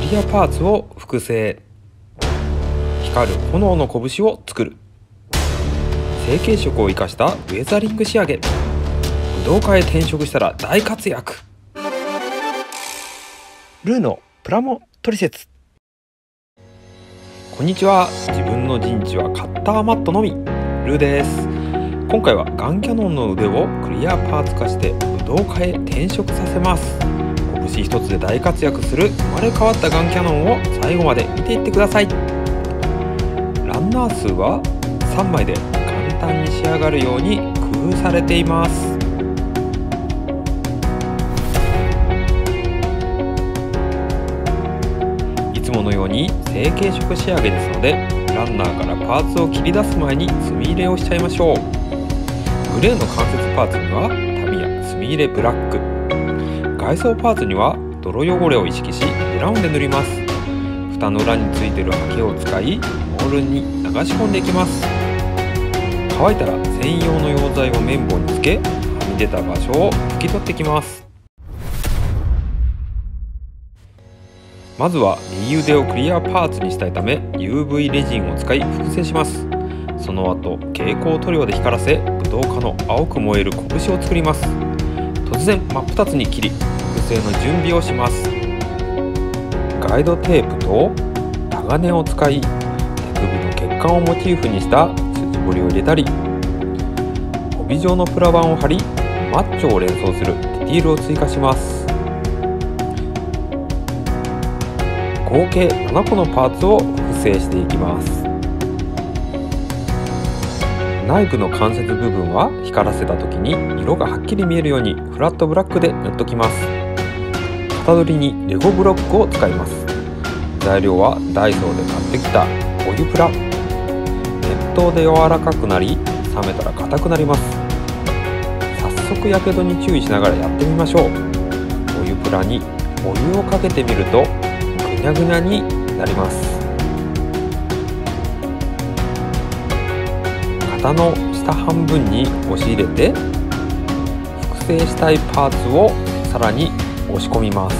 リアパーツを複製。光る炎の拳を作る。成型色を生かしたウェザリング仕上げ。武道家へ転職したら大活躍。ルーのプラモトリセツ。こんにちは。自分の陣地はカッターマットのみ、ルーです。今回はガンキャノンの腕をクリアパーツ化して武道家へ転職させます。拳一つで大活躍する生まれ変わったガンキャノンを最後まで見ていってください。ランナー数は3枚で簡単に仕上がるように工夫されています。いつものように成型色仕上げですので、ランナーからパーツを切り出す前に墨入れをしちゃいましょう。グレーの関節パーツにはタミヤ墨入れブラック、外装パーツには泥汚れを意識しブラウンで塗ります。蓋の裏についているハケを使いモールに流し込んでいきます。乾いたら専用の溶剤を綿棒につけ、はみ出た場所を拭き取っていきます。まずは右腕をクリアパーツにしたいため UV レジンを使い複製します。その後蛍光塗料で光らせ武道家の青く燃える拳を作ります。突然真っ二つに切り複製の準備をします。ガイドテープとタガネを使い手首の血管をモチーフにした筋彫りを入れたり、帯状のプラ板を貼りマッチョを連想するディティールを追加します。合計7個のパーツを複製していきます。内部の関節部分は光らせた時に色がはっきり見えるようにフラットブラックで塗っときます。型取りにレゴブロックを使います。材料はダイソーで買ってきたお湯プラ。熱湯で柔らかくなり冷めたら硬くなります。早速やけどに注意しながらやってみましょう。お湯プラにお湯をかけてみるとぐにゃぐにゃになります。型の下半分に押し入れて複製したいパーツをさらに押し込みます。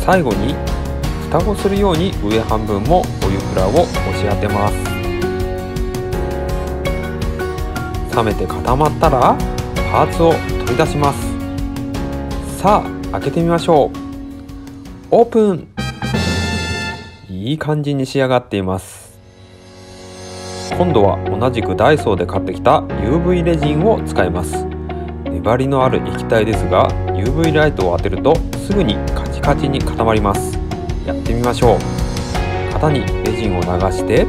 最後に蓋をするように上半分もお湯プラを押し当てます。冷めて固まったらパーツを取り出します。さあ開けてみましょう。オープン。いい感じに仕上がっています。今度は同じくダイソーで買ってきた UV レジンを使います。粘りのある液体ですが UV ライトを当てるとすぐにカチカチに固まります。やってみましょう。型にレジンを流して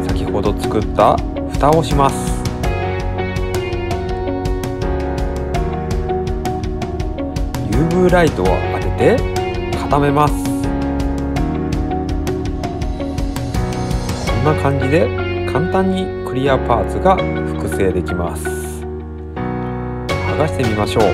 先ほど作った蓋をします。UV ライトを当てて固めます。こんな感じで簡単にクリアパーツが複製できます。剥がしてみましょう。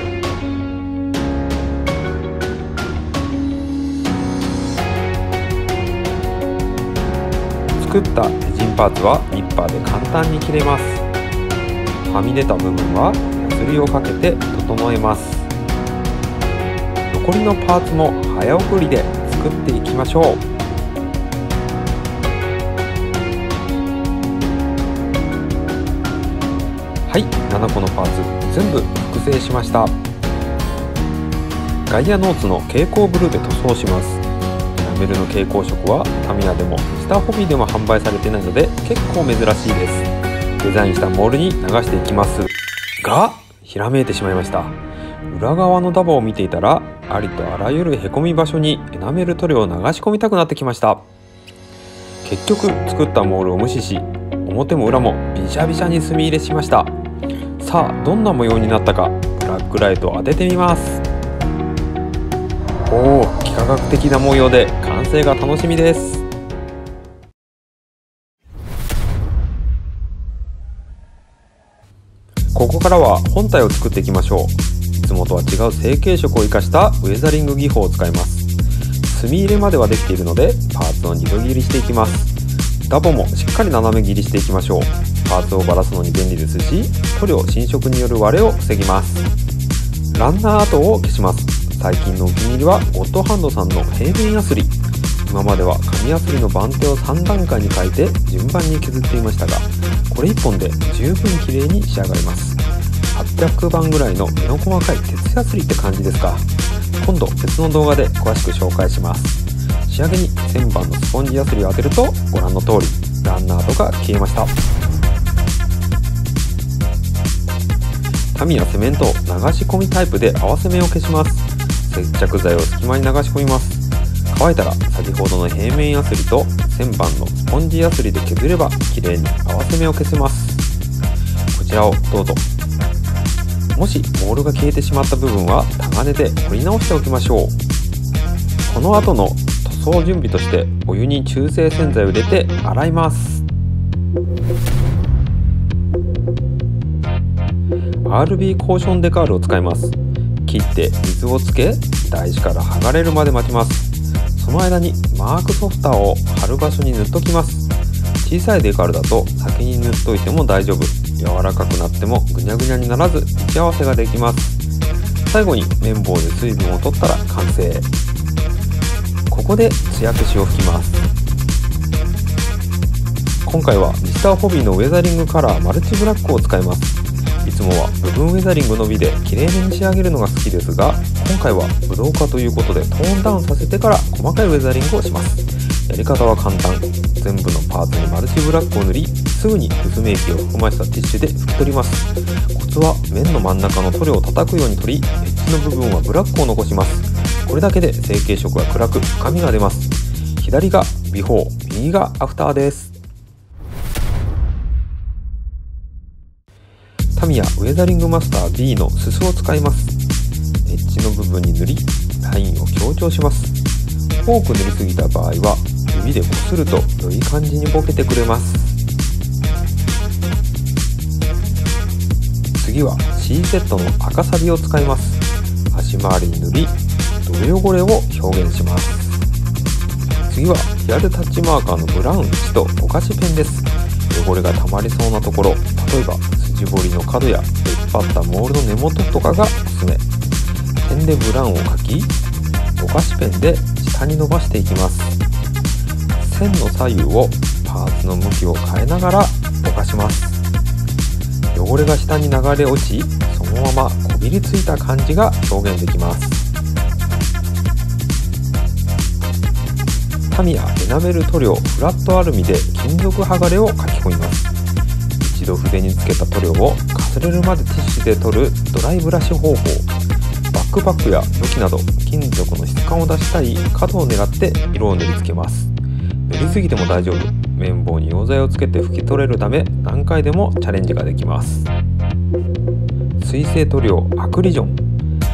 作ったレジンパーツはニッパーで簡単に切れます。はみ出た部分はヤスリをかけて整えます。残りのパーツも早送りで作っていきましょう。はい、7個のパーツ全部複製しました。ガイアノーツの蛍光ブルーで塗装します。エナメルの蛍光色はタミヤでもスターホビーでも販売されていないので結構珍しいです。デザインしたモールに流していきますが、ひらめいてしまいました。裏側のダバを見ていたらありとあらゆるへこみ場所にエナメル塗料を流し込みたくなってきました。結局作ったモールを無視し表も裏もびしゃびしゃに墨入れしました。さあどんな模様になったかブラックライトを当ててみます。おお、幾何学的な模様で完成が楽しみです。ここからは本体を作っていきましょう。いつもとは違う成型色を生かしたウェザリング技法を使います。墨入れまではできているのでパーツを二度切りしていきます。ダボもしっかり斜め切りしていきましょう。パーツをばらすのに便利ですし、塗料侵食による割れを防ぎます。ランナー跡を消します。最近のお気に入りはゴッドハンドさんの平面ヤスリ。今までは紙ヤスリの番手を3段階に変えて順番に削っていましたが、これ1本で十分綺麗に仕上がります。800番ぐらいの目の細かい鉄ヤスリって感じですか。今度別の動画で詳しく紹介します。仕上げに1000番のスポンジヤスリを当てるとご覧の通りランナー跡が消えました。タミヤセメントを流し込みタイプで合わせ目を消します。接着剤を隙間に流し込みます。乾いたら先ほどの平面ヤスリと1000番のスポンジヤスリで削れば綺麗に合わせ目を消せます。こちらをどうぞ。もしモールが消えてしまった部分はタガネで彫り直しておきましょう。この後の塗装準備としてお湯に中性洗剤を入れて洗います。RB コーションデカールを使います。切って水をつけ台紙から剥がれるまで待ちます。その間にマークソフターを貼る場所に塗っときます。小さいデカールだと先に塗っといても大丈夫。柔らかくなってもぐにゃぐにゃにならず位置合わせができます。最後に綿棒で水分を取ったら完成。ここで艶消しを吹きます。今回はミスターホビーのウェザリングカラーマルチブラックを使います。いつもは部分ウェザリングのみで綺麗めに仕上げるのが好きですが、今回は武道家ということでトーンダウンさせてから細かいウェザリングをします。やり方は簡単。全部のパーツにマルチブラックを塗り、すぐに薄め液を含ませたティッシュで拭き取ります。コツは面の真ん中の塗料を叩くように取り、エッジの部分はブラックを残します。これだけで成型色が暗く深みが出ます。左がビフォー、右がアフターです。タミヤウェザリングマスター B のすすを使います。エッジの部分に塗り、ラインを強調します。多く塗りすぎた場合は指でこすると良い感じにボケてくれます。次は C セットの赤サビを使います。足回りに塗り、泥汚れを表現します。次はヒアルタッチマーカーのブラウン1とお菓子ペンです。汚れがたまりそうなところ、例えば筋彫りの角や出っ張ったモールの根元とかがおすすめ。ペンでブラウンを描き、お菓子ペンで下に伸ばしていきます。線の左右をパーツの向きを変えながらぼかします。汚れが下に流れ落ち、そのままこびりついた感じが表現できます。タミヤエナメル塗料フラットアルミで金属剥がれを書き込みます。一度筆につけた塗料をかすれるまでティッシュで取るドライブラシ方法。バックパックや武器など金属の質感を出したい角を狙って色を塗りつけます。塗りすぎても大丈夫。綿棒に溶剤をつけて拭き取れるため何回でもチャレンジができます。水性塗料アクリジョン、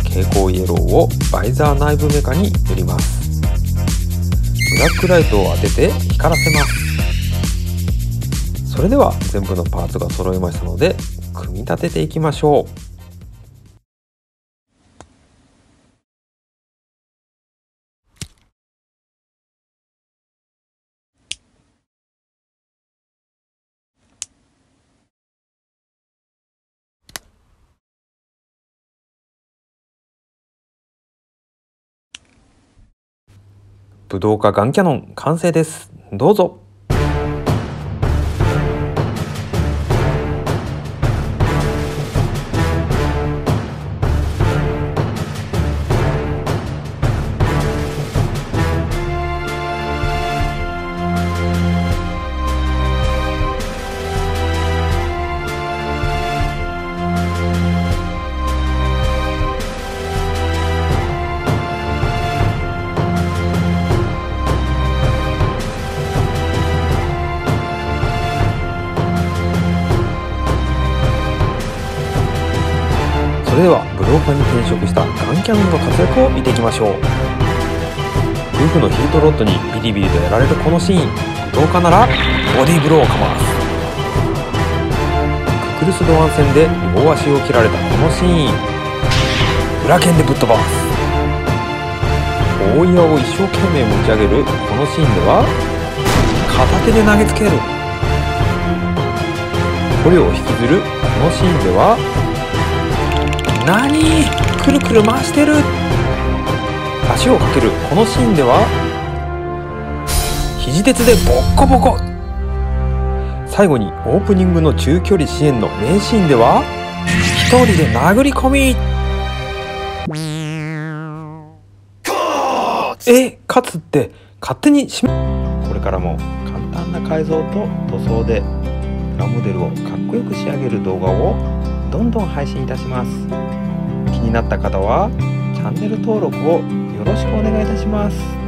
蛍光イエローをバイザー内部メカに塗ります。ブラックライトを当てて光らせます。それでは全部のパーツが揃いましたので組み立てていきましょう。武道家ガンキャノン完成です。どうぞ。それでは武道家に転職したガンキャノンの活躍を見ていきましょう。ルフのヒートロッドにビリビリとやられるこのシーン、武道家ならボディーブローをかます。ククルス・ドアン戦で両足を切られたこのシーン、裏剣でぶっ飛ばす。大岩を一生懸命持ち上げるこのシーンでは片手で投げつける。これを引きずるこのシーンでは、何、くるくる回してる。足をかけるこのシーンでは、肘鉄でボッコボコ。最後にオープニングの中距離支援の名シーンでは、一人で殴り込み。勝つって勝手にこれからも簡単な改造と塗装でプラモデルをかっこよく仕上げる動画をどんどん配信いたします。気になった方はチャンネル登録をよろしくお願いいたします。